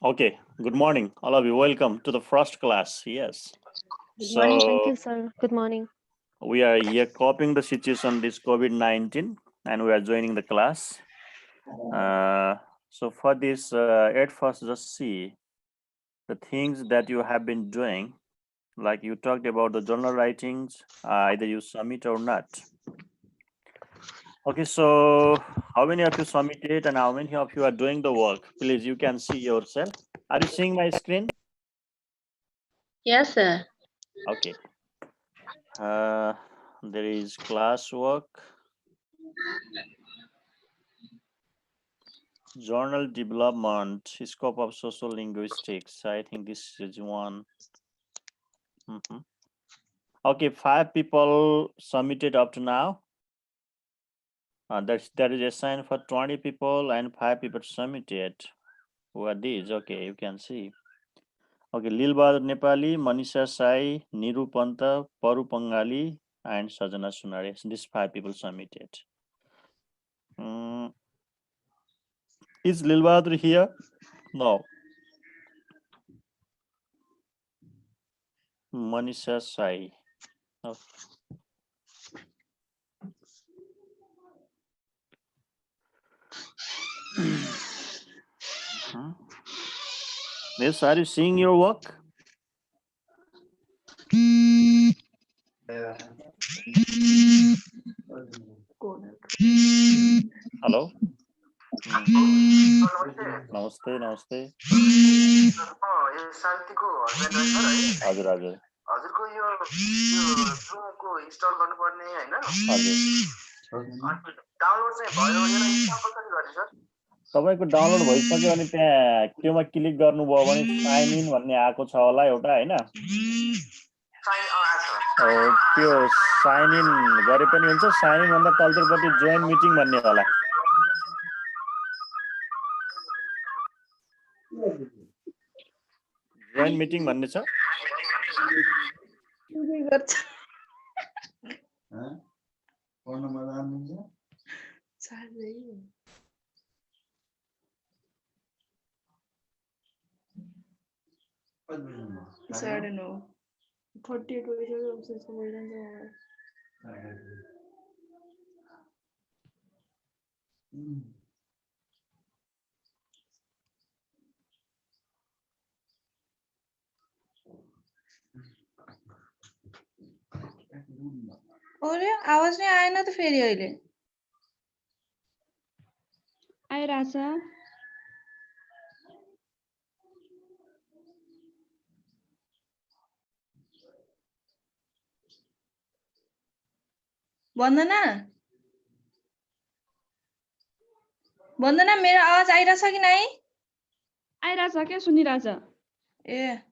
Okay, good morning, all of you. Welcome to the first class. Yes. Good morning. Thank So you, sir. Good morning. we are here copying the situation this COVID-19 and we are joining the class. So for this, at first just see the things that you have been doing. Like you talked about the journal writings, either you submit or not. Okay, so how many of you submitted and how many of you are doing the work? Please, you can see yourself. Are you seeing my screen? Yes, sir. Okay. There is classwork, journal development, scope of sociolinguistics. I think this is one. Okay, 5 people submitted up to now. That is assigned for 20 people and 5 people submitted. Who are these? Okay, you can see. Okay, Lilbahadur Nepali, Manisha Sai, Niru Panta, Paru Pangali, and Sajana Sunare. These 5 people submitted. Is Lilbahadur here? No. Manisha Sai. Okay. Yes, are you seeing your work? Hello? Namaste, namaste. हजुर हजुर हजुरको यो जुमको install गर्नुपर्ने हैन download चाहिँ भयो यसलाई install कसरी गर्ने sir तपाईको डाउनलोड भइसक्यो अनि त्यहाँ केमा क्लिक गर्नुभयो भने साइन इन भन्ने आएको छ होला एउटा हैन त्यो साइन इन गरे पनि हुन्छ साइन इन भन्दा तल्तिरपट्टि जोइन मिटिङ भन्ने होला जोइन मिटिङ भन्ने छ So I don't know. 38 options available. अरे आवाज नै आएन त फेरि अहिले आइराछ वन्दना वन्दना मेरो आवाज आइराछ कि नै आइराछ के सुनिराछ ए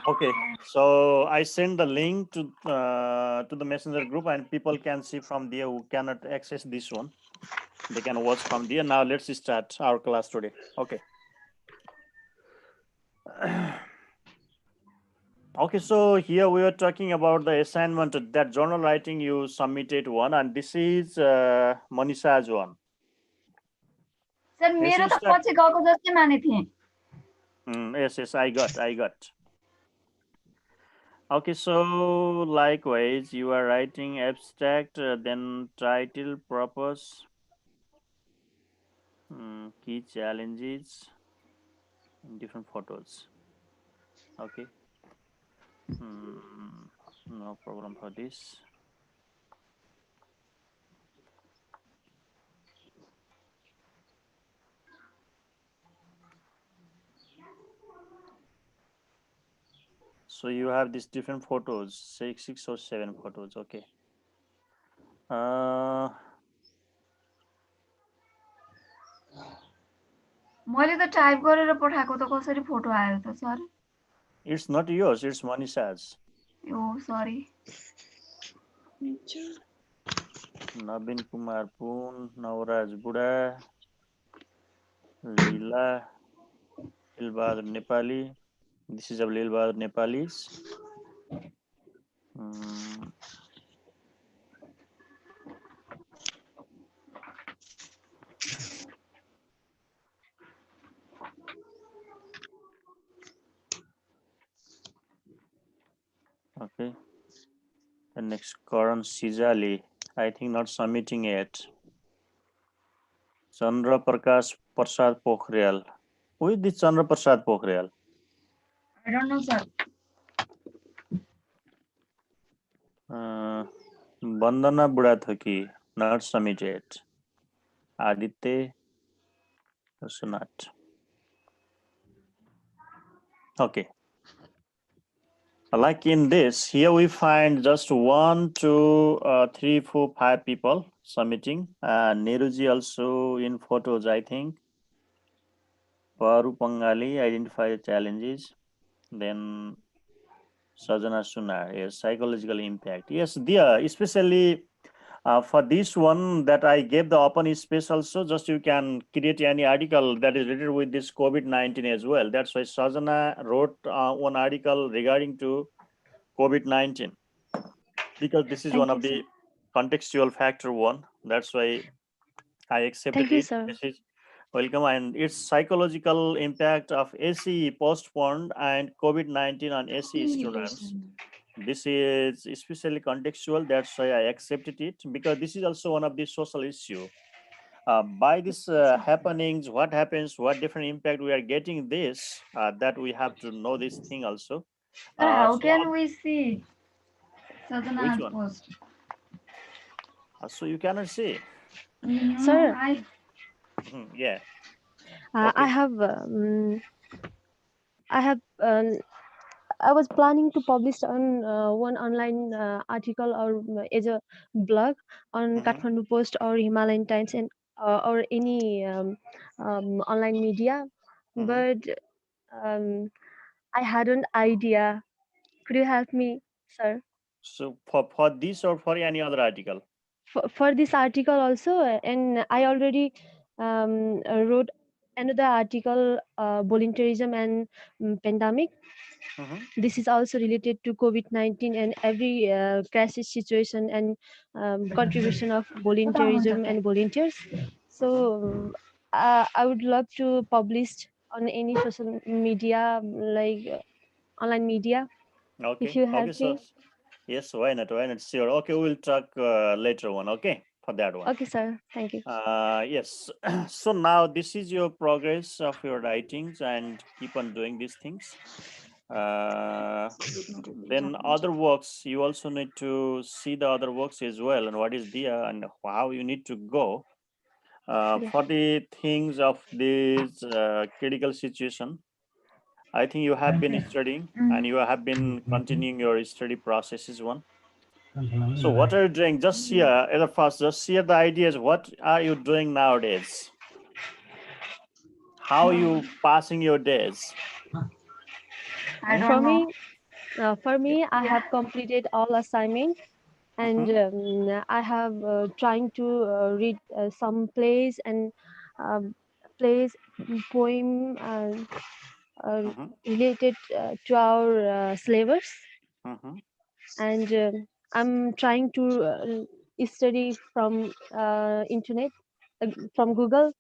Okay, so I send the link to the messenger group, and people can see from there who cannot access this one. They can watch from there. Now let's start our class today. Okay. Okay, so here we are talking about the assignment, that journal writing you submitted one, and this is Manisha's one. Sir Yes, मेरो you त start. पछि गएको जस्तै माने थिए Yes, I got. Okay, so likewise, you are writing abstract, then title, purpose, key challenges, and different photos. Okay. No problem for this. So you have these different photos, six or seven photos. Okay. मैले त type गरेर पठाएको त कसरी photo आयो त sir It's not yours, it's Manisha's. ओ सरी Nabin Kumar Poon, Nauraj Buda, Leela, Lilbahadur Nepali. This is of Lilbahadur Nepali's. Okay. The next Karan Sijali. I think not submitting yet. Chandra Prakash Prasad Pokhriyal. Who is this Chandra Prasad Pokhriyal? I don't know sir Vandana Budathaki, not submitted. Aditya, also not. Okay. Like in this, here we find just 1, 2, 3, 4, 5 people submitting. Neruji also in photos, I think. Paru Pangali, identify the challenges. Then Sajana Sunar, yes, psychological impact. Yes, dear, especially for this one that I gave the open space also, just you can create any article that is related with this COVID-19 as well. That's why Sajana wrote one article regarding to COVID-19, because this is one of the contextual factor one. That's why I accepted Thank you, it. sir. This is welcome, and its psychological impact of ACE postponed and COVID-19 on ACE students. This is especially contextual. That's why I accepted it, because this is also one of the social issue. By this happenings, what happens, what different impact we are getting this, that we have to know this thing also. How So can we see सजना which has one? post So you cannot see. Sir, Yeah. I have I was planning to publish on one online article or as a blog on Kathmandu Post or Himalayan Times and or any online media, but I had an idea. Could you help me, sir? So for this or for any other article? For this article also, and I already wrote another article, voluntarism and pandemic. This is also related to COVID-19 and every crisis situation and contribution of voluntarism and volunteers. So I would love to publish on any social media, like online media. Okay. If you help So me. yes, why not? Sure. Okay, we'll talk later one. Okay, for that one. Okay, sir. Thank you. Yes. So now this is your progress of your writings, and keep on doing these things. Then other works, you also need to see the other works as well, and what is there and how you need to go for the things of this critical situation. I think you have been studying and you have been continuing your study processes one. So what are you doing? Just here at the first, just share the ideas. What are you doing nowadays? How are you passing your days? I Hmm? For don't know. me, I Yeah. have completed all assignment, and I have trying to read some plays and plays, poem related to our syllabus, Hmm. and I'm trying to study from internet, from Google.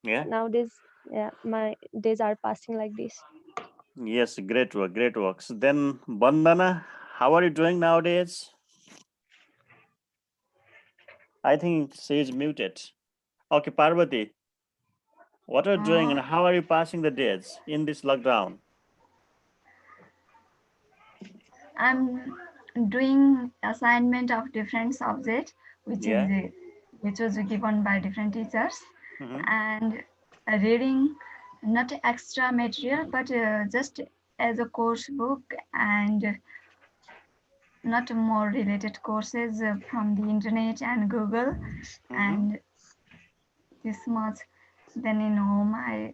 Yeah. Nowadays, yeah, my days are passing like this. Yes, great work, great work. So then, Bandana, how are you doing nowadays? I think she is muted. Okay, Parvati, what are you doing and Uh, how are you passing the days in this lockdown? I'm doing assignment of different subject, Yeah. which was given by different teachers, Hmm. and reading not extra material, but just as a course book, and not more related courses from the internet and Google, Hmm. and this much. Then in home, I'm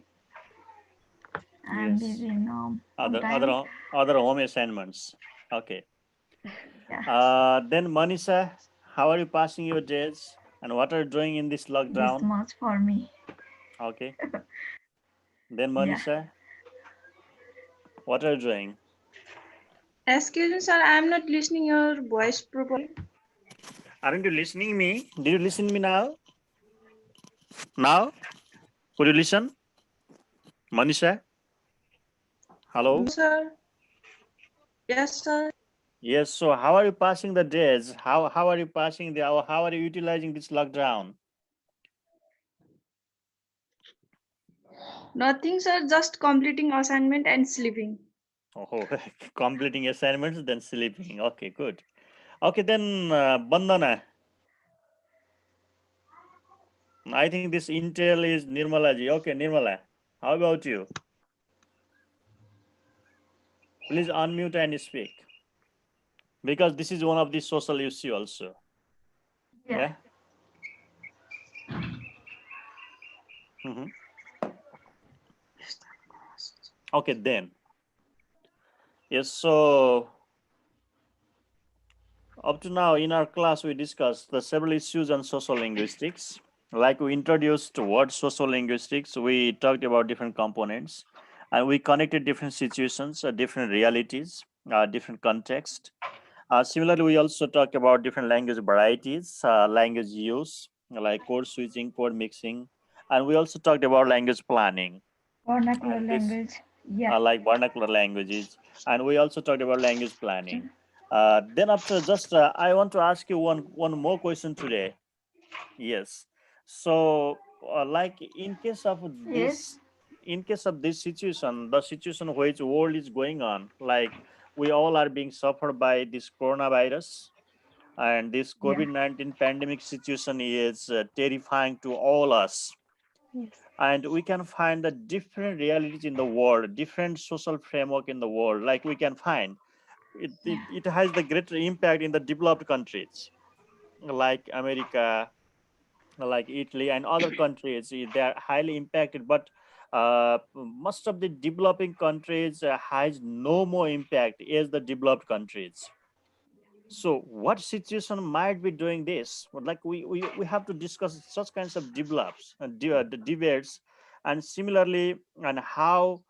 Yes. busy in home Other other sometimes. other home assignments. Okay. Yeah, Then Manisha, how are you passing your days and what are you doing in this this lockdown? much for me. Okay. Then Yeah. Manisha, what are you doing? Excuse me, sir. I am not listening your voice properly. Aren't you listening me? Did you listen me now? Now? Could you listen? Manisha? No, Hello? sir. Yes, sir. Yes, so how are you passing the days? How are you passing how are you utilizing this lockdown? Nothing, sir. Just completing assignment and sleeping. Oh, completing assignments, then sleeping. Okay, good. Okay, then Bandana. I think this Intel is Nirmala ji. Okay, Nirmala. How about you? Please unmute and speak. Because this is one of the social issue also. Yeah. Yeah. Mhm. Okay, then. Yes, so up to now in our class, we discussed the several issues on social linguistics. Like we introduced word social linguistics, we talked about different components and we connected different situations, different realities, different context. Similarly, we also talked about different language varieties, language use, like code switching, code mixing, and we also talked about language planning. Vernacular And this language. Yeah. like vernacular languages, and we also talked about language planning. Then after just I want to ask you one more question today. Yes. So like Yes. in case of this situation, the situation which world is going on, like we all are being suffered by this coronavirus, and this Yeah. COVID-19 pandemic situation is terrifying to all us, Yes. and we can find the different realities in the world, different social framework in the world. Like we can find it has the greater impact in the developed countries like America, like Italy and other countries. They are highly impacted, but most of the developing countries has no more impact as the developed countries. So what situation might be doing this? Well, like we have to discuss such kinds of develops and the debates, and similarly, and how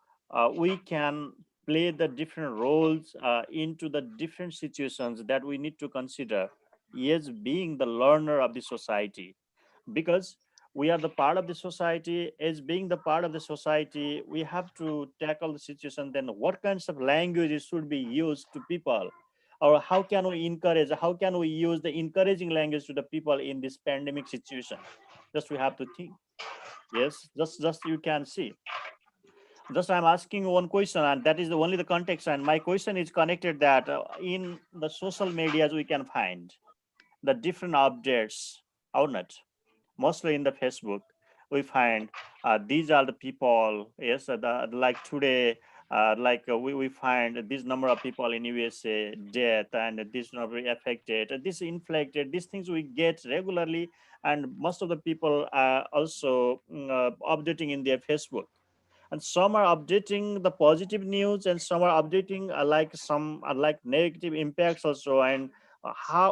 we can play the different roles into the different situations that we need to consider as being the learner of the society, because we are the part of the society. As being the part of the society, we have to tackle the situation. Then what kinds of languages should be used to people, or how can we use the encouraging language to the people in this pandemic situation? Just we have to think. Yes, just you can see, just I'm asking you one question, and that is only the context, and my question is connected that in the social medias we can find the different updates, or not, mostly in the Facebook, we find these are the people. Yes, like today, we find this number of people in USA death and this number affected, this infected. These things we get regularly, and most of the people are also updating in their Facebook. and some are updating the positive news, and some are updating some negative impacts also. And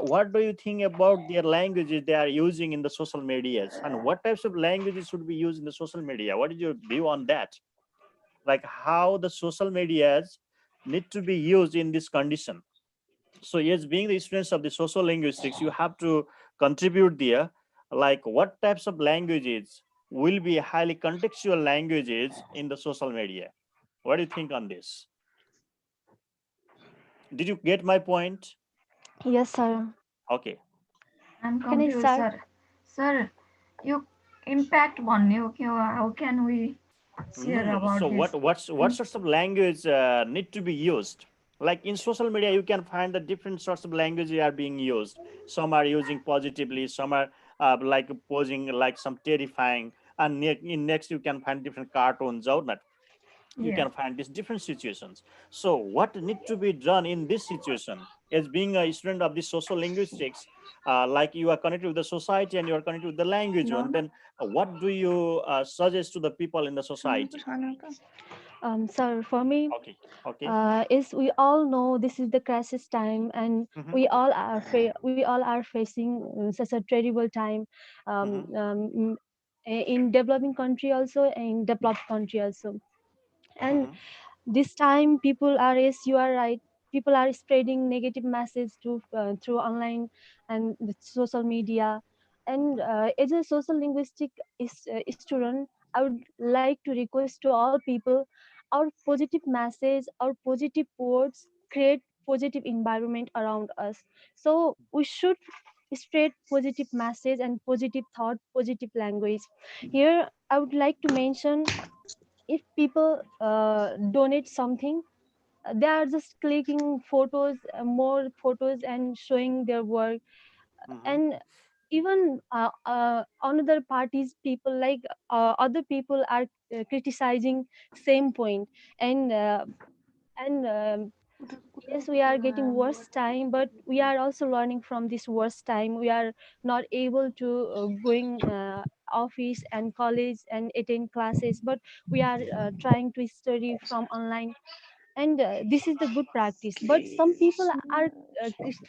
what do you think about their languages they are using in the social medias, and what types of languages should be used in the social media? What is your view on that? Like how the social medias need to be used in this condition. So yes, being the students of the social linguistics, you have to contribute there, like what types of languages will be highly contextual languages in the social media. What do you think on this? Did you get my point? Yes, sir. Okay. I'm Can I confused, start? sir. Sir, you impact one. Okay, how can we share No. So about this? what sorts of language need to be used? Like in social media, you can find the different sorts of languages are being used. Some are using positively, some are like posing like some terrifying, and in next you can find different cartoons out. You Yes. can find these different situations. So what need to be done in this situation? As being a student of the social linguistics, like you are connected with the society and you are connected with the language, and then what do you suggest to the people in the society? Sir, for me, Okay. Okay. is we all know this is the crisis time, and Mhm. we all are facing such a terrible time, in developing country also, in developed country also. And Mhm. this time people are, yes, you are right, people are spreading negative message to through online and the social media. And as a social linguistic student, I would like to request to all people, our positive message, our positive words create positive environment around us. So we should spread positive message and positive thought, positive language. Here I would like to mention, if people donate something, they are just clicking photos, more photos, and showing their work. Mhm. And even another parties people, like other people are criticizing same point. And yes, we are getting worse time, but we are also learning from this worst time. We are not able to going office and college and attend classes, but we are trying to study from online. And this is the good practice, but some people are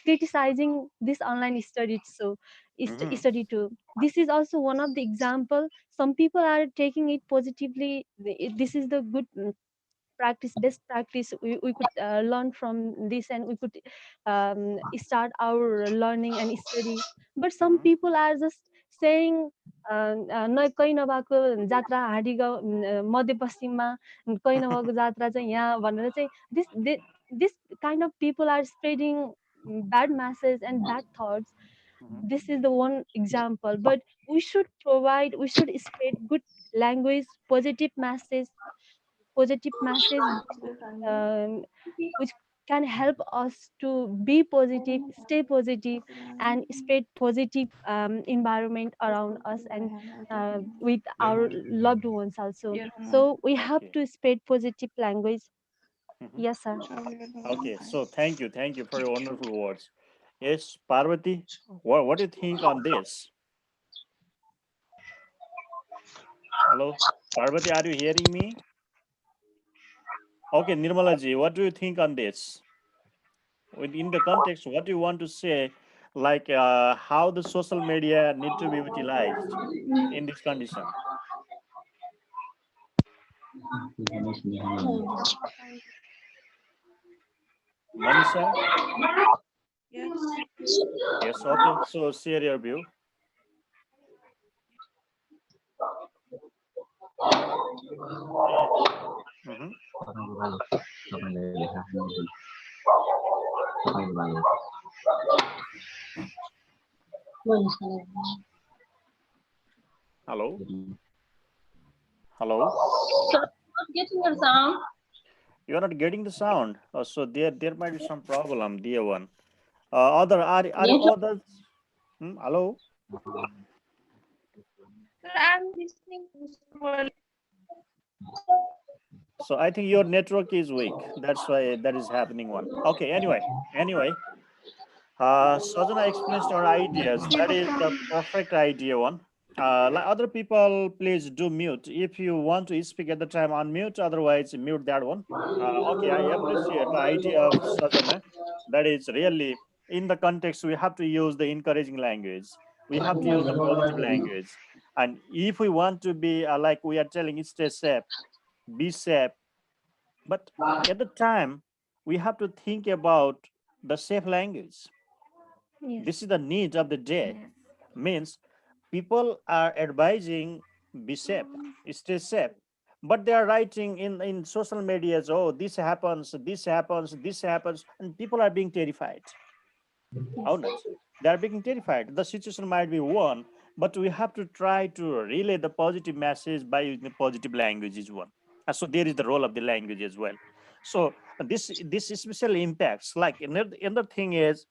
criticizing this online study, so Mhm. study too. This is also one of the example. Some people are taking it positively. This is the good practice, best practice. We could learn from this, and we could start our learning and study. But some Mhm. people are just saying कहीँ नभएको जात्रा हाँडी गाउँ मध्यपश्चिममा कहीँ नभएको जात्रा चाहिँ यहाँ भनेर चाहिँ this kind of people are spreading bad messages and bad thoughts. Mhm. This is the one example, but we should spread good language, positive message, which can help us to be positive, stay positive, and spread positive environment around us, and with our loved ones also. So we have Okay. to spread positive language. Mhm. Yes, sir. Okay. So thank you for your wonderful words. Yes, Parvati, what do you think on this? Hello, Parvati, are you hearing me? Okay, Nirmala ji, what do you think on this? In the context, what do you want to say, like how the social media need to be utilized in this condition? Manisha? Yes, okay. So share your view. Mhm. Hello? Hello? Not getting your sound. You're not getting the sound. So there might be some problem, dear one. Other are you Network. others? Hello? I'm listening to So I think your network is weak. That's why that is happening one. Okay, anyway. Sadhana explains our ideas. That is the perfect idea one. Like other people, please do mute. If you want to speak at the time, unmute. Otherwise, mute that one. Okay, I appreciate the idea of Sajana. That is really in the context. We have to use the encouraging language. We have to use the positive language. And if we want to be like we are telling, stay safe, be safe. But at the time, we have to think about the safe language. Yes. This is the need of the day. Yes. Means people are advising be safe, stay safe, but they are writing in social medias, oh, this happens, this happens, this happens, and people are being terrified. How not? They are being terrified. The situation might be one, but we have to try to relay the positive message by using the positive language is one. So there is the role of the language as well. So this especially impacts like another thing is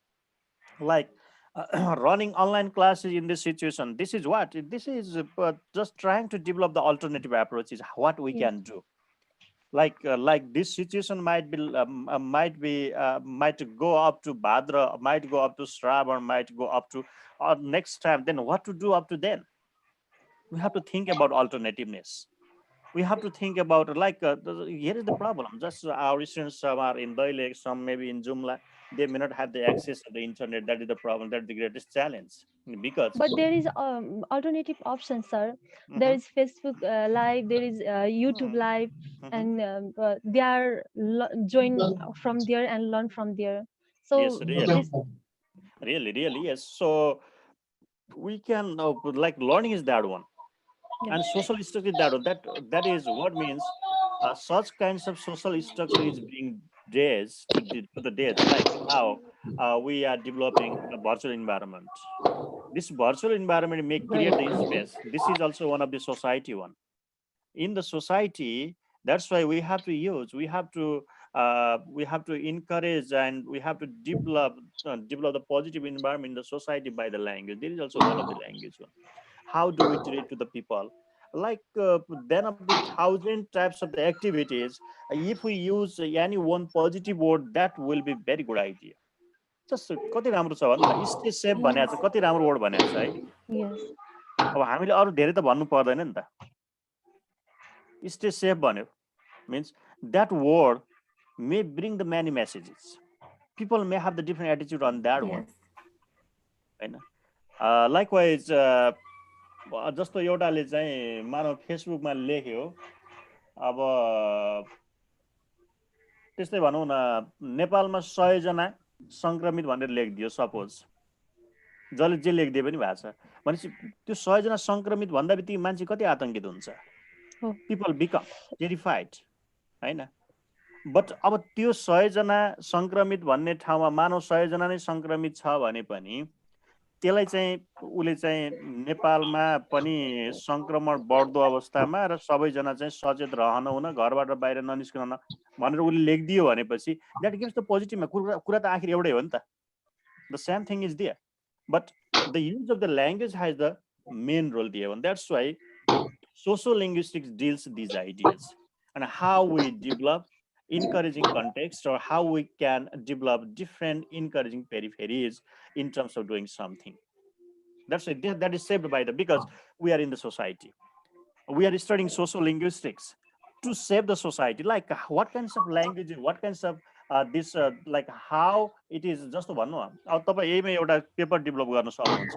like running online classes in this situation. This is what this is just trying to develop the alternative approaches what we can do. Like this situation might be might go up to Bhadra, might go up to Shravan, might go up to next time. Then what to do up to then? We have to think about alternativeness. We have to think about like here is the problem. Just our students, some are in Daily, some maybe in Joomla, they may not have the access to the internet. That is the problem. That's the greatest challenge because. But there is alternative options, sir. There is Facebook Live, there is YouTube Live, and they are join from there and learn from there. So Yes, really, yes. So we can like learning is that one, and social structure is that one. That is what means such kinds of social structure is being raised to the days. Like now we are developing a virtual environment. This virtual environment may create the space. This is also one of the society one. In the society, that's why we have to encourage and we have to develop the positive environment in the society by the language. There is also one of the language one. How do we relate to the people? Like then of the thousand types of the activities, if we use any one positive word, that will be very good idea. Just कति राम्रो छ भन्नु न, stay safe भनेको छ, कति राम्रो word भनेको छ है। Yes. अब हामीले अरू धेरै त भन्नु पर्दैन नि त। स्टे सेफ भन्यो means that word may bring the many messages. People may have the different attitude on that one. हैन, likewise जस्तो एउटाले चाहिँ मानव फेसबुकमा लेख्यो, अब त्यस्तै भनौँ न नेपालमा 100 जना संक्रमित भनेर लेखिदियो सपोज, जसले जे लेखिदिए पनि भएको छ भनेपछि त्यो 100 जना संक्रमित भन्दा बित्तिकै मान्छे कति आतंकित हुन्छ, people become terrified हैन। बट अब त्यो 100 जना संक्रमित भन्ने ठाउँमा मानव 100 जना नै संक्रमित छ भने पनि त्यसलाई चाहिँ उले चाहिँ नेपालमा पनि संक्रमण बढ्दो अवस्थामा र सबैजना चाहिँ सचेत रहन हुन, घरबाट बाहिर ननिस्कन भनेर उले लेखिदियो भनेपछि द्याट गिभ्स द पोजिटिभमा। कुरा त आखिर एउटै हो नि त, the same thing is there, but the use of the language has the main role there one. That's why sociolinguistics deals these ideas and how we develop encouraging context or how we can develop different encouraging peripheries in terms of doing something. That's it. That is saved by the, because we are in the society. We are studying sociolinguistics to save the society. Like what kinds of language, what kinds of this like how it is just भन्नु अब तपाईँ यहीमा एउटा paper develop गर्न सक्नुहुन्छ।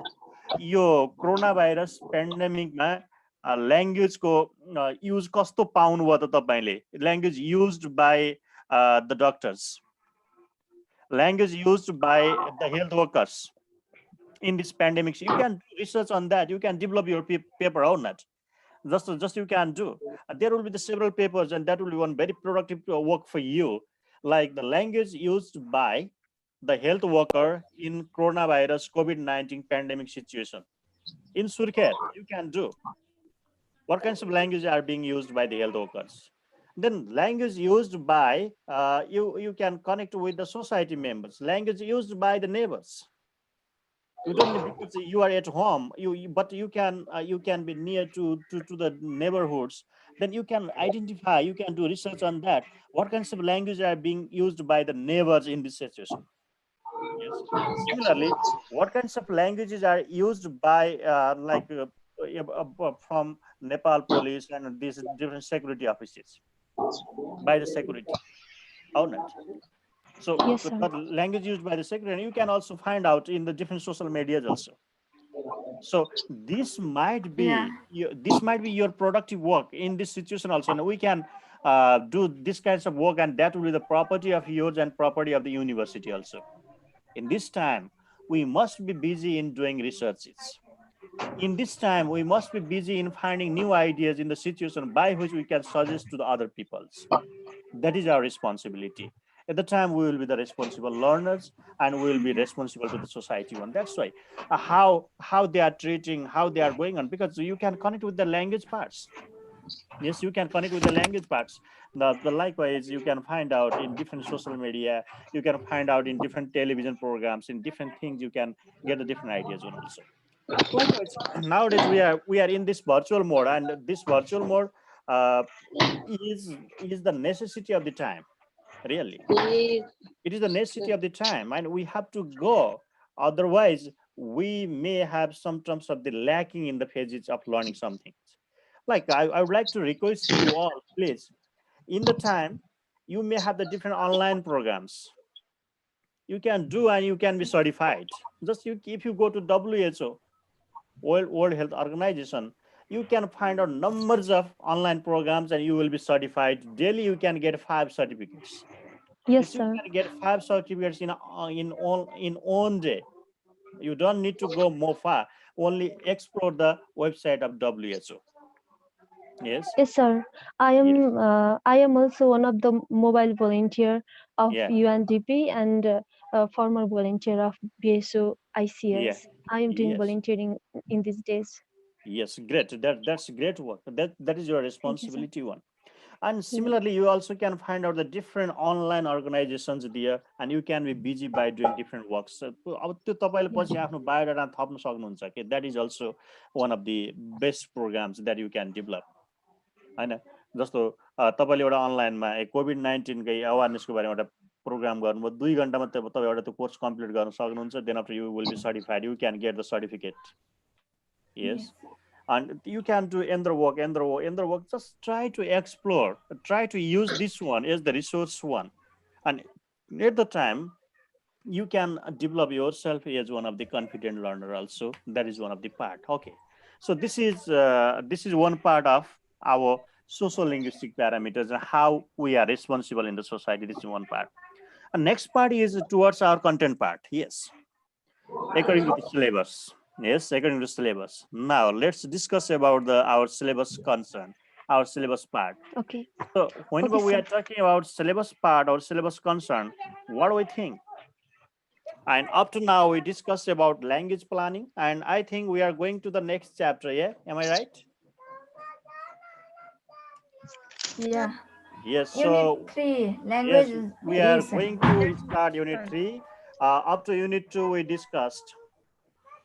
यो corona virus पेन्डेमिकमा ल्याङ्ग्वेजको use कस्तो पाउनुभयो त तपाईले? Language used by the doctors, language used by the health workers in this pandemic. You can research on that, you can develop your paper on that. Just you can do. There will be the several papers and that will be one very productive work for you, like the language used by the health worker in coronavirus COVID-19 pandemic situation. In Surkhet, you can do what kinds of language are being used by the health workers. Then language used by you can connect with the society members, language used by the neighbors. You don't need, because you are at home, but you can be near to the neighborhoods. Then you can identify, you can do research on that. What kinds of language are being used by the neighbors in this situation? Yes. Similarly, what kinds of languages are used by from Nepal police and these different security offices by the security. How not? So Yes, sir. the language used by the secretary, and you can also find out in the different social medias also. So this might be your productive work in this situation also. And we can do this kinds of work, and that will be the property of yours and property of the university also. In this time, we must be busy in doing researches. In this time, we must be busy in finding new ideas in the situation by which we can suggest to the other peoples. That is our responsibility. At the time, we will be the responsible learners, and we will be responsible to the society one. That's why how they are treating, how they are going on, because you can connect with the language parts. Yes, you can connect with the language parts. The likewise, you can find out in different social media. You can find out in different television programs, in different things. You can get the different ideas on also. Likewise, nowadays we are in this virtual mode, and this virtual mode uh, is the necessity of the time. Really, it is the necessity of the time, and we have to go. Otherwise, we may have some terms of the lacking in the phases of learning something. Like I would like to request you all, please, in the time, you may have the different online programs you can do, and you can be certified. Just if you go to WHO, World Health Organization, you can find out numbers of online programs, and you will be certified. Daily, you can get 5 certificates. Yes, You sir. can get 5 certificates in one day. You don't need to go more far. Only explore the website of WHO. Yes. Yes, sir. Yes. I am also one of the mobile volunteer of Yeah. UNDP and a former volunteer of BSO Yeah. ICS. I am doing Yes. volunteering in these days. Yes. Great. That's great work. That is your Thank you, sir. responsibility one. And Yeah. similarly, you also can find out the different online organizations there, and you can be busy by doing different works. So, अब त्यो तपाईँले पछि आफ्नो biodata थप्न सक्नुहुन्छ कि that is also one of the best programs that you can develop. होइन जस्तो तपाईँले एउटा अनलाइनमा COVID-19कै अवेरनेसको बारेमा एउटा प्रोग्राम गर्नुभयो 2 घन्टामा तपाईँ एउटा त्यो कोर्स कम्प्लिट गर्न सक्नुहुन्छ. Then after you will be certified, you can get the certificate. Yes. And you can do other work. Just try to explore, try to use this one as the resource one. And at the time, you can develop yourself as one of the confident learner also. That is one of the part. Okay. So this is one part of our social linguistic parameters and how we are responsible in the society. This is one part. And next part is towards our content part. Yes. According to the syllabus. Yes, according to syllabus. Now let's discuss about our syllabus concern, our syllabus part. Okay. So whenever Okay, we sir. are talking about syllabus part or syllabus concern, what do we think? And up to now, we discussed about language planning, and I think we are going to the next chapter. Yeah, am I right? Yeah. Yes. Unit So 3, yes, language we are revision. going to start Unit 3. Up to Unit 2, we discussed.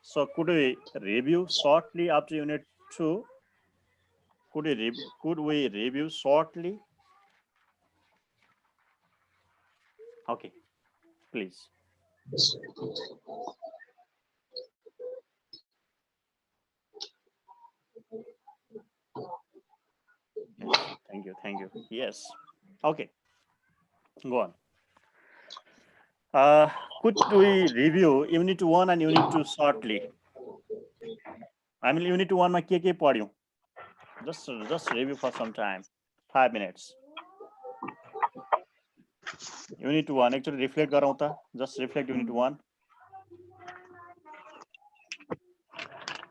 So could we review shortly up to Unit 2? Could we review shortly? Okay, please. Yes, thank you. Yes. Okay, go on. Could we review Unit 1 and Unit 2 shortly? I mean, Unit 1 ma ke padhyo? Just review for some time, 5 minutes. Unit 1, actually reflect garau ta. Just reflect Unit 1.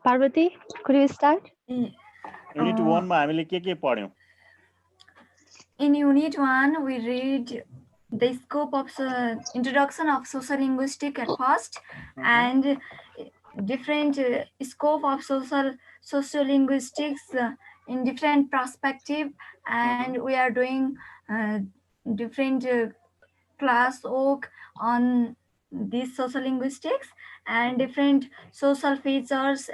Parvati, could you start? Unit 1 ma हामीले के पढ्यौं? In Unit 1, we read the scope of introduction of sociolinguistics at first, and different scope of sociolinguistics in different perspective, and we are doing different class work on these sociolinguistics and different social features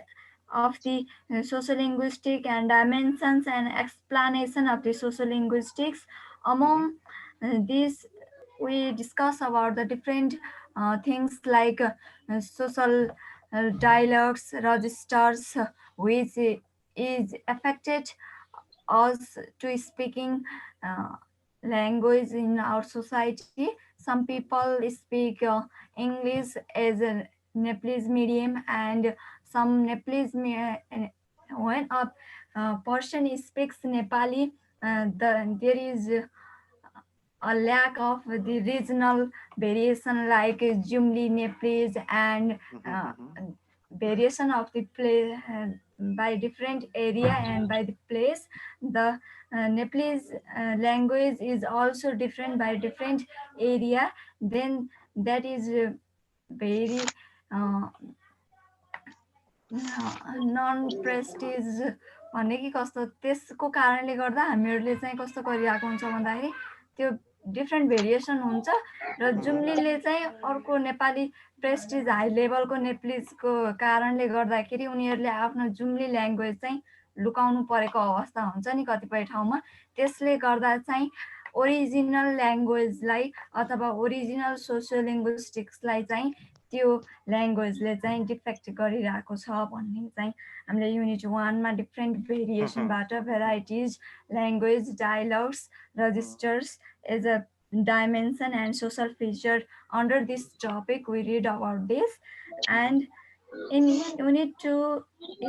of the sociolinguistic and dimensions and explanation of the sociolinguistics. Among these, we discuss about the different things like social dialects, registers, which is affected us to speaking language in our society. Some people speak English as a Nepalese medium, and some when a person speaks Nepali, there is a lack of the regional variation like Jumli Nepalese and variation of the play by different area and by the place. The Nepalese language is also different by different area. Then that is very non prestige भन्ने कि कस्तो त्यसको कारणले गर्दा हामीहरूले चाहिँ कस्तो गरिरहेको हुन्छ भन्दाखेरि त्यो डिफ्रेन्ट भेरिएसन हुन्छ र जुम्लीले चाहिँ अर्को नेपाली प्रेस्टिज हाई लेभलको नेप्लिजको कारणले गर्दाखेरि उनीहरूले आफ्नो जुम्ली ल्याङ्ग्वेज चाहिँ लुकाउनु परेको अवस्था हुन्छ नि कतिपय ठाउँमा त्यसले गर्दा चाहिँ ओरिजिनल ल्याङ्ग्वेजलाई अथवा ओरिजिनल सोसियोलिङ्ग्विस्टिक्सलाई चाहिँ त्यो ल्याङ्ग्वेजले चाहिँ डिफेक्ट गरिरहेको छ भन्ने चाहिँ हामीले युनिट 1 मा डिफ्रेन्ट भेरिएसनबाट varieties language dialogues registers as a dimension and social feature. Under this topic we read about this, and in unit 2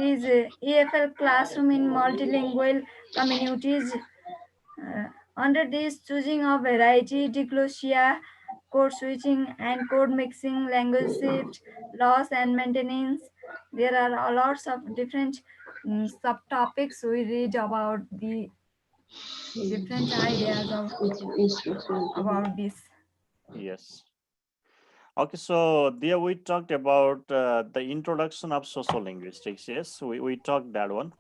is EFL classroom in multilingual communities. Under this, choosing of variety, diglossia, code switching and code mixing, language shift, loss and maintenance. There are lots of different subtopics. We read about the different ideas about this. Yes. Okay, so there we talked about the introduction of sociolinguistics. Yes, we talked that one.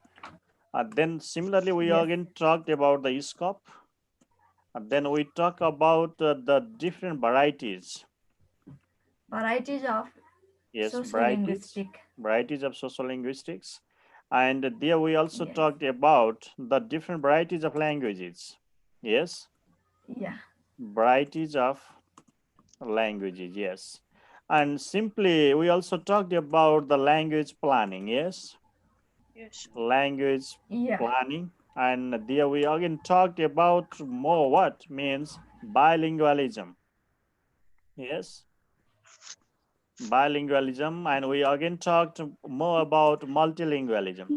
Then similarly, we again talked about the scope. Then we talk about the different varieties. Varieties of varieties of sociolinguistics. And there we also talked about the different varieties of languages. Yes? Yeah. Varieties of languages, yes. And simply, we also talked about the language planning, yes? Yes. Language planning. And there we again talked about more what means bilingualism. Yes? Bilingualism, and we again talked more about multilingualism.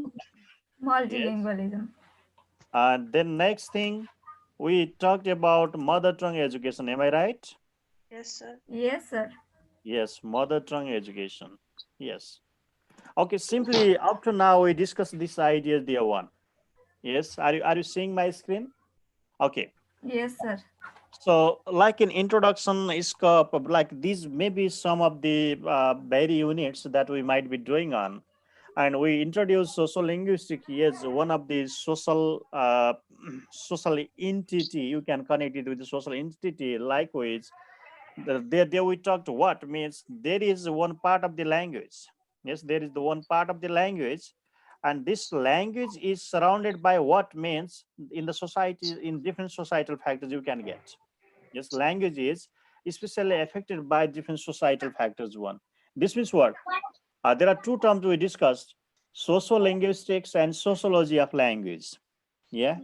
Multilingualism. Yes. And then next thing, we talked about mother tongue education. Am I right? Yes, sir. Yes, sir. Yes, mother tongue education. Yes. Okay, simply up to now we discussed this idea, dear one. Yes, are you seeing my screen? Okay. Yes, sir. So like in introduction scope, like these may be some of the very units that we might be doing on. And we introduce sociolinguistics as one of the social entity. You can connect it with the social entity. Likewise, there we talked what means there is one part of the language. Yes, there is the one part of the language. And this language is surrounded by what means in the society, in different societal factors you can get. Yes, language is especially affected by different societal factors. One, this means what? There are two terms we discussed: sociolinguistics and sociology of language. Yeah.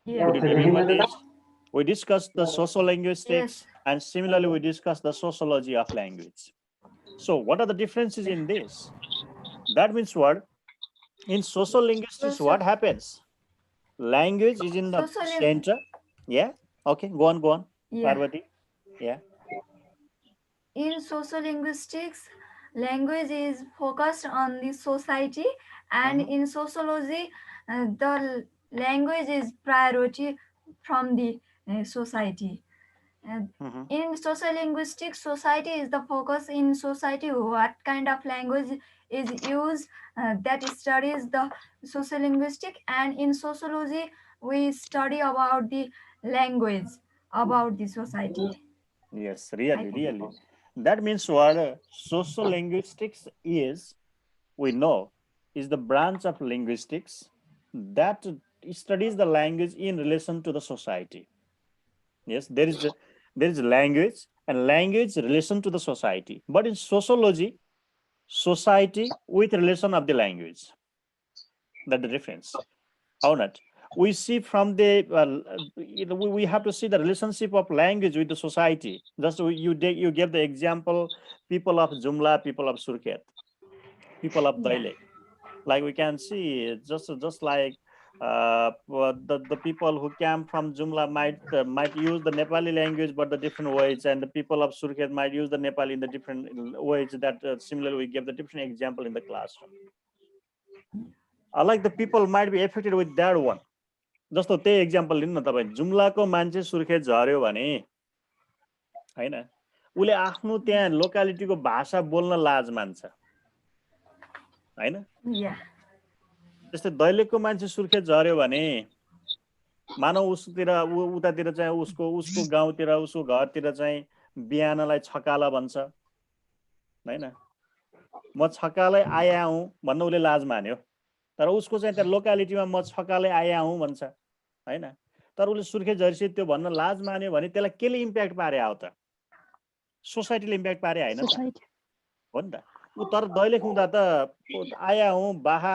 Could you remember this? We discussed the sociolinguistics, and similarly we discussed the sociology of language. So what are the differences in this? That means what? In sociolinguistics, what happens? Language is in the center. Yeah. Okay. Go on. Parvati. Yeah. In sociolinguistics, language is focused on the society, and in sociology, the language is priority from the society. In sociolinguistics, society is the focus. In society, what kind of language is used, that studies the sociolinguistic. And in sociology, we study about the language, about the society. Yes, really. That means what? Sociolinguistics is, we know, is the branch of linguistics that studies the language in relation to the society. Yes, there is language and language relation to the society. But in sociology, society with relation of the language. That's the difference. Or not? We see from the we have to see the relationship of language with the society. Just you gave the example, people of Jumla, people of Surkhet, people of Daile. Like we can see, just like the people who came from Jumla might use the Nepali language, but the different ways, and the people of Surkhet might use the Nepali in the different ways. That similarly, we gave the different example in the classroom. Like the people might be affected with that one. जस्तो त्यही example लिनु न तपाईँ, जुम्लाको मान्छे सुर्खेत झर्यो भने हैन, उसले आफ्नो त्यहाँ लोकालिटीको भाषा बोल्न लाज मान्छ हैन। जस्तै दैलेखको मान्छे सुर्खेत झर्यो भने मानौ उसतिर उतातिर चाहिँ उसको गाउँतिर उसको घरतिर चाहिँ बिहानलाई छकाला भन्छ हैन, म छकालै आया हुँ भन्न उसले लाज मान्यो। तर उसको चाहिँ त्यहाँ लोकालिटीमा म छकालै आया हुँ भन्छ हैन। तर उसले सुर्खेत झरेपछि त्यो भन्न लाज मान्यो भने त्यसलाई केले इम्प्याक्ट पारे आयो त? सोसाइटीले इम्प्याक्ट पारे हैन त, हो नि त। उ तर दैलेख हुँदा त आया हुँ बाहा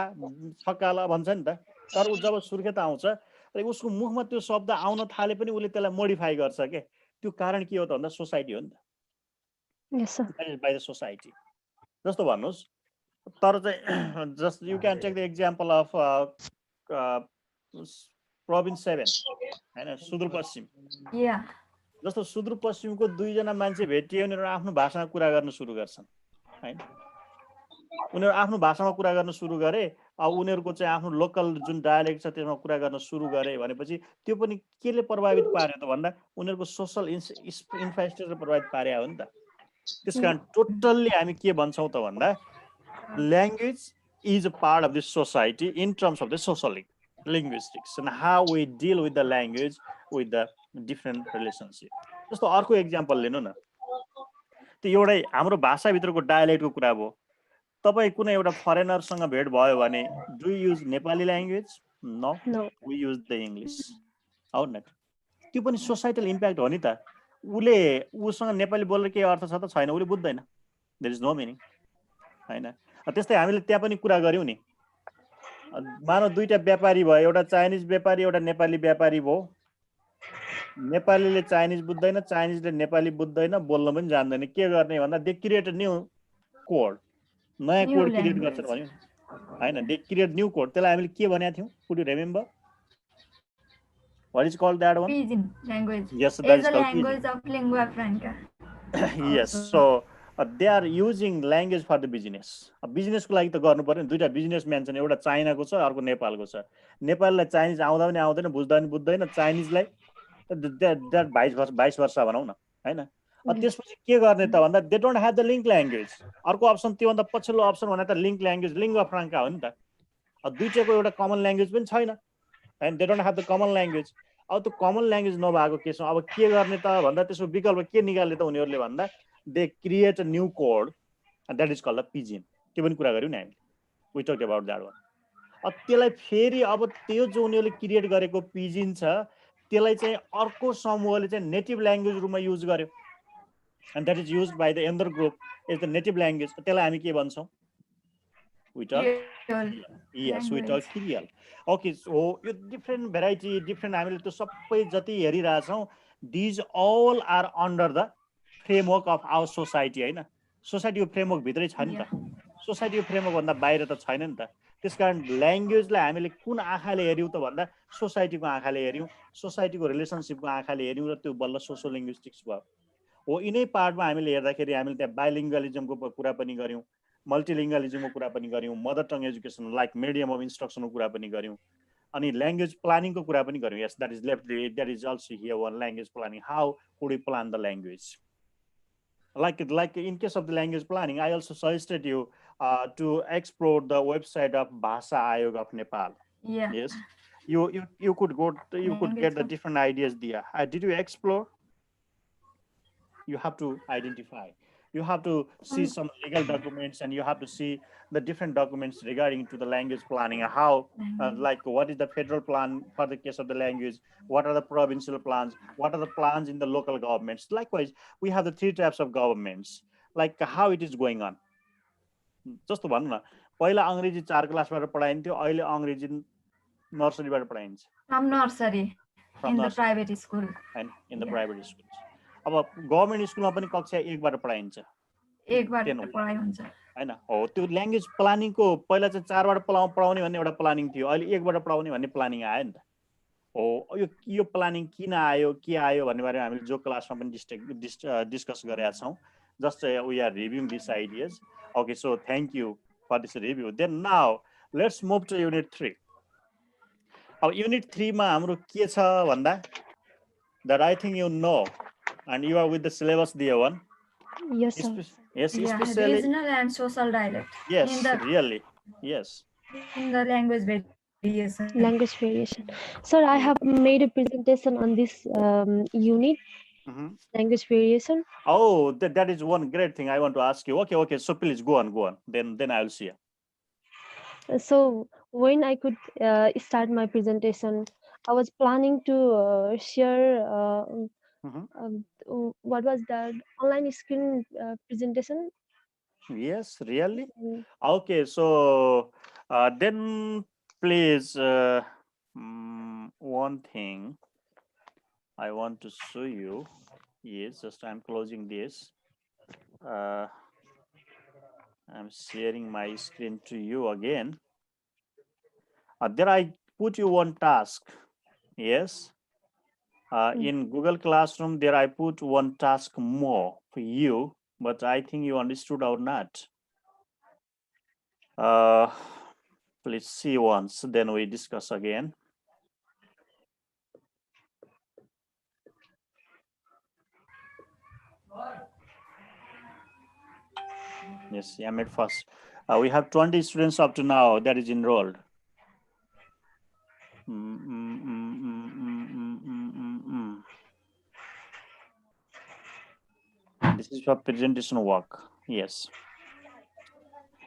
छकाला भन्छ नि त। तर उ जब सुर्खेत आउँछ र उसको मुखमा त्यो शब्द आउन थाले पनि उसले त्यसलाई मोडिफाई गर्छ के। त्यो कारण के हो त भन्दा सोसाइटी हो नि त। Yes sir. By the society. जस्तो भन्नुस्, तर चाहिँ just you can take the example of province 7 हैन, सुदूरपश्चिम। जस्तो सुदूरपश्चिमको दुईजना मान्छे भेटिए उनीहरू आफ्नो भाषामा कुरा गर्न सुरु गर्छन् हैन। उनीहरू आफ्नो भाषामा कुरा गर्न सुरु गरे, अब उनीहरूको चाहिँ आफ्नो लोकल जुन डायलेक्ट छ त्यसमा कुरा गर्न सुरु गरे भनेपछि त्यो पनि केले प्रभावित पार्यो त भन्दा उनीहरूको सोसल इन्फ्रास्ट्रक्चर प्रभावित पार्यो हो नि त। त्यसकारण टोटल्ली हामी के भन्छौँ त भन्दा language is a part of this society in terms of the social linguistics and how we deal with the language with the different relationship. जस्तो अर्को एक्जाम्पल लिनु न, त्यो एउटै हाम्रो भाषाभित्रको डायलेक्टको कुरा भयो। तपाईँ कुनै एउटा फरेनरसँग भेट भयो भने do you use Nepali language? No, we use the English, हो न। त्यो पनि सोसाइटल इम्प्याक्ट हो नि त। उसले उसँग नेपाली बोल्ने केही अर्थ छ त छैन, उसले बुझ्दैन, देयर इज नो मिनिङ हैन। त्यस्तै हामीले त्यहाँ पनि कुरा गर्यौँ नि, मानव दुईटा व्यापारी भयो, एउटा चाइनिज व्यापारी एउटा नेपाली व्यापारी भयो। नेपालीले चाइनिज बुझ्दैन, चाइनिजले नेपाली बुझ्दैन, बोल्न पनि जान्दैन। के गर्ने भन्दा they create a new code, नयाँ कोड क्रिएट गर्छन् भन्यो हैन। They create new code. त्यसलाई हामीले के भनेका थियौँ? Could you remember what is called that one? Pidgin language. Yes, that is the called language pidgin. of lingua franca. Yes, so they are using language for the business. Business को लागि त गर्नु पर्यो नि। दुईटा बिजनेसम्यान छन्, एउटा चाइनाको छ अर्को नेपालको छ। नेपाललाई चाइनिज आउँदा पनि आउँदैन, बुझ्दा पनि बुझ्दैन, चाइनिजलाई द्याट भाइस वर्सा भनौँ न हैन। त्यसपछि के गर्ने त भन्दा दे don't have the link language. अर्को अप्सन त्योभन्दा पछिल्लो अप्सन भने त लिङ्क ल्याङ्ग्वेज, लिङ्गुवा फ्राङ्का हो नि त। दुईटाको एउटा कमन ल्याङ्ग्वेज पनि छैन हैन, they don't have the common language. अब त्यो कमन ल्याङ्ग्वेज नभएको केसमा अब के गर्ने त भन्दा त्यसको विकल्प के निकाल्ने त उनीहरूले भन्दा they create a new code and that is called the pidgin. त्यो पनि कुरा गर्यौँ नि हामीले, we talked about that one. अब त्यसलाई फेरि अब त्यो जो उनीहरूले क्रिएट गरेको पिजिन छ त्यसलाई चाहिँ अर्को समूहले चाहिँ नेटिभ ल्याङ्ग्वेज रूपमा युज गर्यो and that is used by the another group is the native language. त्यसलाई हामी के भन्छौँ? We talk yes, we talk Kriol. Okay, so different variety, different हामीले त्यो सबै जति हेरिरहेछौँ, these all are under the framework of our society हैन। सोसाइटीको फ्रेमवर्क भित्रै छ नि त, सोसाइटीको फ्रेमवर्क भन्दा बाहिर त छैन नि त। त्यसकारण ल्याङ्ग्वेजलाई हामीले कुन आँखाले हेर्यौँ त भन्दा सोसाइटीको आँखाले हेर्यौँ, सोसाइटीको रिलेसनसिपको आँखाले हेर्यौँ र त्यो बल्ल सोसियोलिङ्ग्विस्टिक्स भयो। हो यिनै पार्टमा हामीले हेर्दाखेरि हामीले त्यहाँ बाइलिङ्गलिजमको कुरा पनि गऱ्यौँ, मल्टिलिङ्गलिजमको कुरा पनि गऱ्यौँ, mother tongue education like medium of इन्स्ट्रक्सनको कुरा पनि गऱ्यौँ, अनि ल्याङ्ग्वेज प्लानिङको कुरा पनि गऱ्यौँ। Yes, that is left, that is also here one, language planning, how would we plan the language. Like in case of the language planning, I also suggested you to explore the website of Bhasa Ayog of Nepal. Yes, you could go, you could get the different ideas there. Did you explore? You have to identify. You have to see some legal documents, and you have to see the different documents regarding to the language planning. How, like, what is the federal plan for the case of the language? What are the provincial plans? What are the plans in the local governments? Likewise, we have the three types of governments, like how it is going on. जस्तो भन्नु न पहिला अङ्ग्रेजी 4 क्लासबाट पढाइन्थ्यो अहिले अङ्ग्रेजी नर्सरीबाट पढाइन्छ From nursery in the private school. हैन इन द प्राइभेट स्कुल अब गभर्नमेन्ट स्कुलमा पनि कक्षा 1 बाट पढाइन्छ 1 बाट पढाइ हुन्छ हैन हो त्यो ल्याङ्ग्वेज प्लानिङको पहिला चाहिँ 4 बाट पढाउने भन्ने एउटा प्लानिङ थियो अहिले 1 बाट पढाउने भन्ने प्लानिङ आयो नि त हो यो प्लानिङ किन आयो के आयो भन्ने बारेमा हामीले जो क्लासमा पनि डिस्कस गरेका छौं just we are reviewing this ideas okay so thank you for this review then now let's move to unit 3 अब युनिट 3 मा हाम्रो के छ भन्दा that I think you know and you are with the syllabus dear one. Yes, sir. Yes, Yeah, especially regional and social dialect. Yes, really. Yes. In the language variation. Language variation. Sir, I have made a presentation on this unit. Language variation. Oh, that is one great thing I want to ask you. Okay. So please go on. Then I will see. So when I could start my presentation, I was planning to share what was that online screen presentation. Yes, really? Okay, so then please one thing I want to show you is just I'm closing this. I'm sharing my screen to you again. There I put you one task. Yes. In Google Classroom, there I put one task more for you, but I think you understood or not. Please see once, then we discuss again. Yes, I made first. We have 20 students up to now that is enrolled. This is for presentation work. Yes.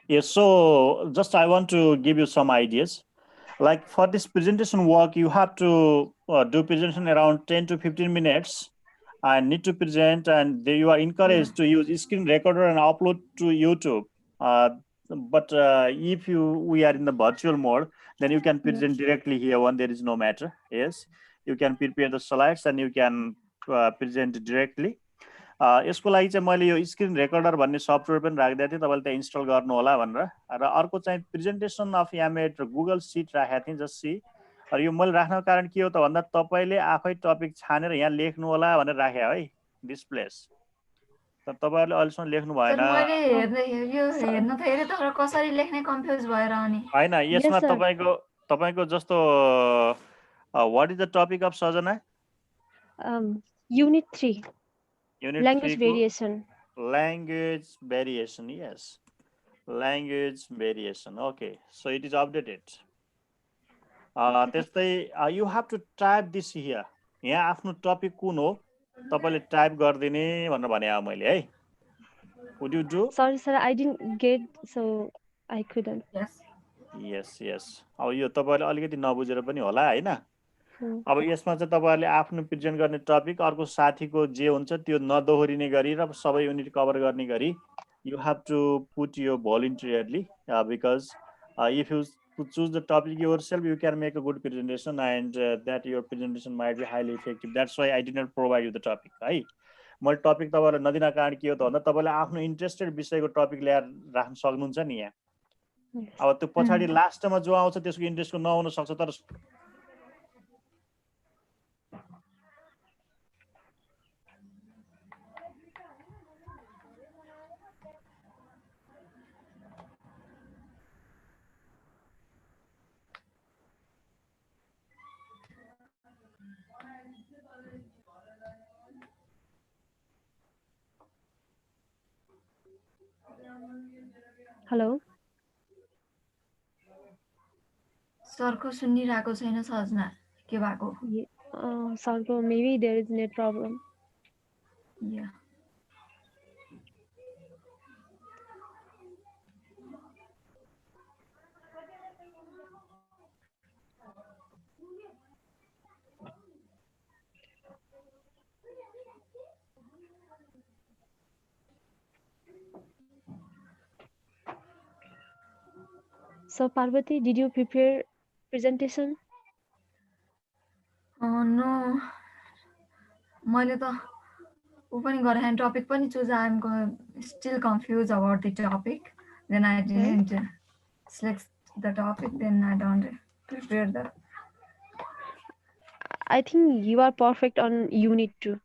Yes, so just I want to give you some ideas. Like for this presentation work, you have to do presentation around 10 to 15 minutes. I need to present, and you are encouraged to use screen recorder and upload to YouTube. But if we are in the virtual mode, then you can present directly here when there is no matter. Yes, you can prepare the slides and you can present directly. यसको लागि चाहिँ मैले यो screen recorder भन्ने software पनि राखिदिएको थिएँ तपाईले त्यहाँ इन्स्टल गर्नु होला भनेर र अर्को चाहिँ प्रेजेन्टेसन अफ यामेट र गुगल सिट राखेको थिएँ जस्ट सी र यो मैले राख्नको कारण के हो त भन्दा तपाईले आफै टपिक छानेर यहाँ लेख्नु होला भनेर राखे है दिस प्लेस त तपाईहरुले अहिलेसम्म लेख्नु भएन मैले हेर्न त हेरे तर कसरी लेख्ने कन्फ्युज भएर अनि हैन यसमा तपाईको जस्तो what is the topic of सजना unit 3 Unit language 3 variation. Language variation, yes. Language variation. Okay, so it is updated. You have to type this here. यहाँ आफ्नो टपिक कुन हो तपाईले टाइप गर्दिने भनेर भने मैले है. Would you do? Sorry sir, I didn't get, so I couldn't. Yes. अब यो तपाईले अलिकति नबुझेर पनि होला हैन. अब यसमा चाहिँ तपाईहरुले आफ्नो प्रेजेन्ट गर्ने टपिक अर्को साथीको जे हुन्छ त्यो नदोहोरिने गरी र सबै युनिट कभर गर्ने गरी you have to put your voluntarily because if you choose the topic yourself you can make a good presentation and that your presentation might be highly effective. That's why I did not provide you the topic. है मैले topic तपाईहरुलाई नदिन कारण के हो त भन्दा तपाईले आफ्नो इन्ट्रेस्टेड विषयको टपिक ल्याएर राख्न सक्नुहुन्छ नि यहाँ. अब त्यो पछाडी लास्टमा जो आउँछ त्यसको इन्ट्रेस्टको नहुन सक्छ तर Hello. सरको सुनिरहेको छैन सजना के भएको सरको maybe there is net problem. Yeah. So Parvati, did you prepare presentation? No, मैले त उ पनि गरेँ topic पनि choose. I'm still confused about the topic. Then I didn't select the topic. Then I don't prepare the. I think you are perfect on unit 2.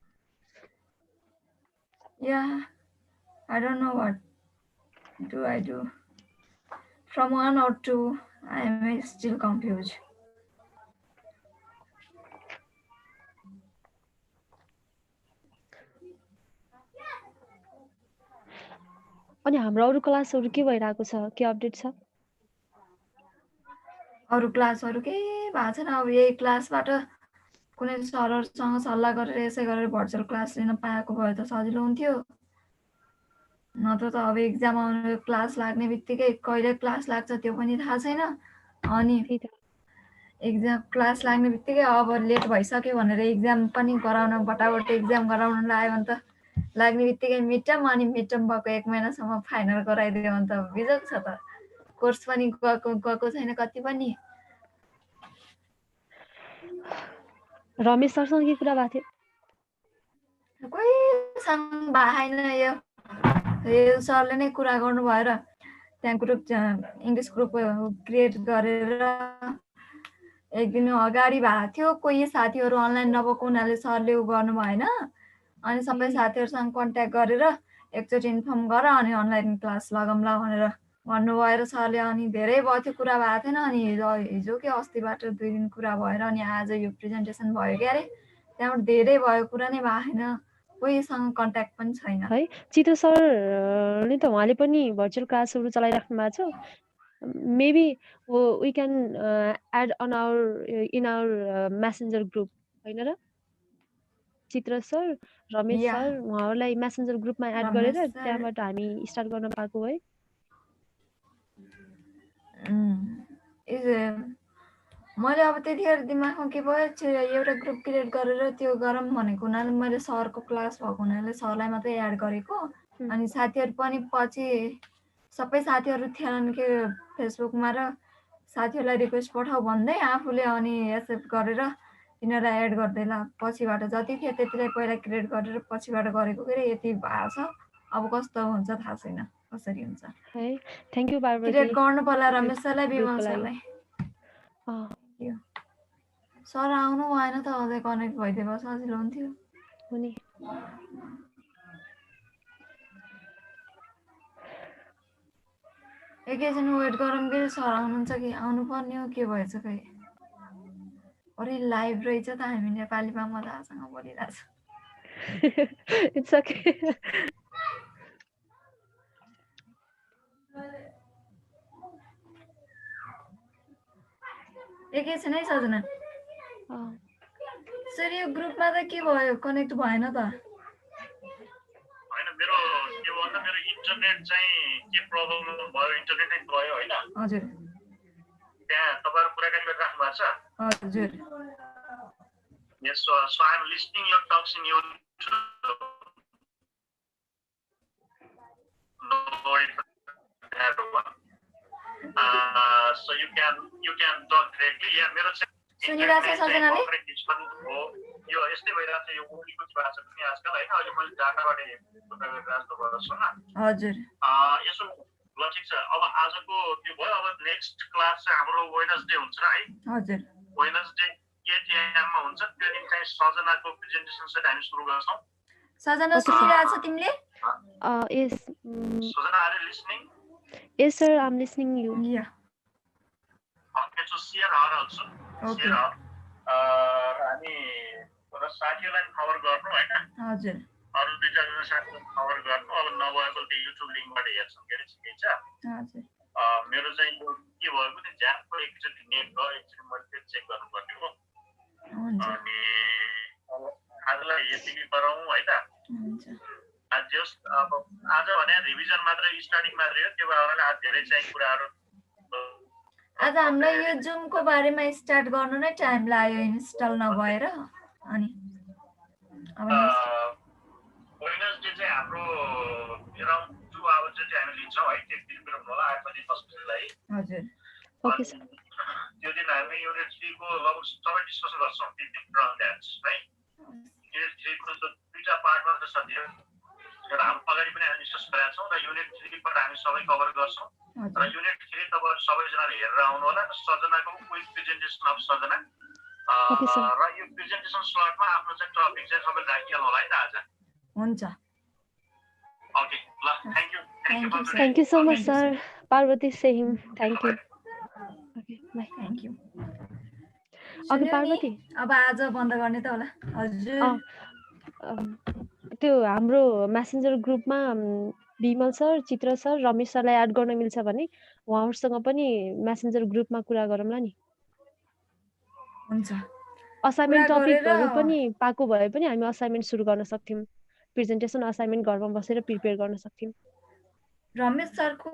Yeah, I don't know what do I do. From 1 or 2, I am still confused. अनि हाम्रो अरु क्लासहरु के भइराको छ, के update छ? अरु क्लासहरु के भएको छैन। अब यही क्लासबाट कुनै सरहरुसँग सल्लाह गरेर यसै गरेर भर्चुअल क्लास लिन पाएको भए त सजिलो हुन्थ्यो। नत्र त अब एक्जाम आउने क्लास लाग्ने बित्तिकै कहिले क्लास लाग्छ त्यो पनि थाहा छैन। अनि एक्जाम क्लास लाग्ने बित्तिकै अब लेट भइसक्यो भनेर एक्जाम पनि गराउन फटाफट एक्जाम गराउन लाग्यो भने त लाग्ने बित्तिकै मिडटर्म, अनि मिडटर्म भएको 1 महिनासम्म फाइनल गराइदियो भने त बिजोग छ त। कोर्स पनि गएको छैन कति पनि। रमेश सरसँग के कुरा भएको थियो? कोहीसँग भएन। यो सरले नै कुरा गर्नु भएर त्यहाँ ग्रुप इङ्ग्लिस ग्रुप क्रिएट गरेर एक दिन अगाडि भएको थियो। कोही साथीहरु अनलाइन नभएको हुनाले सरले उ गर्नु भएन। अनि सबै साथीहरुसँग कन्ट्याक्ट गरेर एकचोटि इन्फर्म गर अनि अनलाइन क्लास लगाउँला भनेर भन्नु भएर सरले अनि धेरै भयो त्यो कुरा भएको थिएन। अनि हिजो के अस्तिबाट 2 दिन कुरा भएर अनि आज यो प्रेजेन्टेसन भयो के अरे। त्यहाँबाट धेरै भयो, कुरा नै भएन। कोहीसँग कन्ट्याक्ट पनि छैन। है चित्र सरले त उहाँले पनि भर्चुअल क्लासहरु चलाइराख्नु भएको छ। Maybe we can add on in our messenger group, हैन र? चित्र सर, रमेश सर उहाँहरुलाई मेसेन्जर ग्रुपमा एड गरेर त्यहाँबाट हामी स्टार्ट गर्न पाएको भए। मैले अब त्यतिखेर दिमागमा के भयो, एउटा ग्रुप क्रिएट गरेर त्यो गरौँ भनेको हुनाले मैले सरको क्लास भएको हुनाले सरलाई मात्रै एड गरेको। अनि साथीहरु पनि पछि सबै साथीहरु थिएनन् के फेसबुकमा र साथीहरुलाई रिक्वेस्ट पठाऊ भन्दै आफूले अनि एक्सेप्ट गरेर तिनीहरुलाई एड गर्दैला। पछिबाट जति थियो त्यतिलाई पहिला क्रिएट गरेर पछिबाट गरेको के यति भएको छ। अब कस्तो हुन्छ थाहा छैन, कसरी हुन्छ। है थ्यांक यू पार्वती। क्रिएट गर्नु पर्ला रमेश सरलाई, विमल सरलाई। सर आउनु भएन त अझै कनेक्ट भइदिए सजिलो हुन्थ्यो। हो नि। एकैछिन वेट गरौँ कि सर आउनुहुन्छ कि आउनु पर्ने हो के भएछ खै। अरे लाइभ रहेछ त, हामी नेपालीमा मजासँग बोलिरहेछ। It's okay. एकैछिन है सजना। सर यो ग्रुपमा त के भयो, कनेक्ट भएन त। हैन मेरो के भन्दा मेरो इन्टरनेट चाहिँ के प्रब्लम भयो, इन्टरनेटै गयो हैन। हजुर। त्यहाँ तपाईहरु कुराकानी गरिराख्नु भएको छ? हजुर। Yes, so I'm listening your talks in YouTube. No, so you can talk directly. Yeah, मेरो चाहिँ सुनिरहेछ सजनाले? यो यस्तै भइरहेछ, यो ओलीको भाषा पनि आजकल हैन। अहिले मैले डाटाबाट ट्रान्सफर गरेर सुन्न। हजुर। यसो ल ठीक छ। अब आजको त्यो भयो। अब नेक्स्ट क्लास चाहिँ हाम्रो वेडनेसडे हुन्छ है। हजुर। वेडनेसडे एटीएममा हुन्छ। त्यो दिन चाहिँ सजनाको प्रेजेन्टेसन सहित हामी सुरु गर्छौं। सजना सुनिरहेछ तिमीले? Yes. Sujana, are you listening? Yes, sir. I'm listening you. Yeah. Okay, so share her also. Okay. Share her. हामी साथीहरूलाई खबर गर्नु हैन। हजुर। अरु दुई चारजना साथीलाई खबर गर्नु। अब नभएको त्यो युट्युब लिंकबाट हेर्छौं के ठिकै छ। हजुर। मेरो चाहिँ यो के भएको नि ज्यापको एकचोटि नेट गयो, एकचोटि मैले चेक गर्नुपर्ने हो। अनि आजलाई यतिकै गरौँ हैन। हुन्छ। अब आज भने रिभिजन मात्र, स्टार्टिङ मात्रै हो। त्यो भएर आज धेरै चाहिँ कुराहरु आज हामीलाई यो जुमको बारेमा स्टार्ट गर्नु नै टाइम लाग्यो, इन्स्टल नभएर। अनि अब वेडनेसडे चाहिँ हाम्रो अराउन्ड 2 आवर्स चाहिँ हामी लिन्छौँ है। त्यति बेला होला 8 बजे फर्स्टलाई। हजुर। Okay, sir. त्यो दिन हामी युनिट 3 को लगभग सबै डिस्कसन गर्छौँ डिफरेन्ट द्याट्स राइट युनिट 3 को त दुईटा पार्टमा त छ त्यो र हामी अगाडि पनि हामी डिस्कस गरेका छौँ र युनिट 3 बाट हामी सबै कभर गर्छौँ र युनिट 3 तपाईहरु सबैजनाले हेरेर आउनु होला र सजनाको क्विक प्रेजेन्टेसन अफ सजना र यो प्रेजेन्टेसन स्लटमा आफ्नो चाहिँ टपिक चाहिँ सबैले राखिहाल्नु होला है त आज हुन्छ ओके ल thank you Thank you so much, sir. Parvati, say him. Thank you. Okay, bye. Thank you Okay, Parvati. अब आज बन्द गर्ने त होला हजुर त्यो हाम्रो मेसेन्जर ग्रुपमा विमल सर, चित्र सर, रमेश सरलाई एड गर्न मिल्छ भने उहाँहरुसँग पनि मेसेन्जर ग्रुपमा कुरा गरौँला नि। हुन्छ असाइनमेन्ट टपिकहरु पनि पाएको भए पनि हामी असाइनमेन्ट सुरु गर्न सक्थ्यौं। प्रेजेन्टेसन असाइनमेन्ट घरमा बसेर प्रिपेयर गर्न सक्थ्यौं। रमेश सरको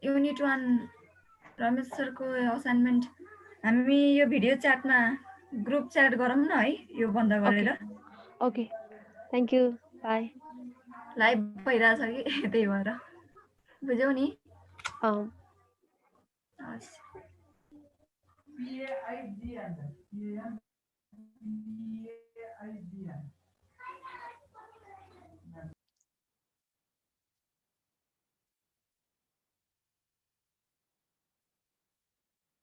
युनिट 1 रमेश सरको असाइनमेन्ट हामी यो भिडियो च्याटमा ग्रुप च्याट गरौँ न है यो बन्द गरेर okay thank you bye live भइराछ कि त्यही भएर बुझ्यौ नि हस्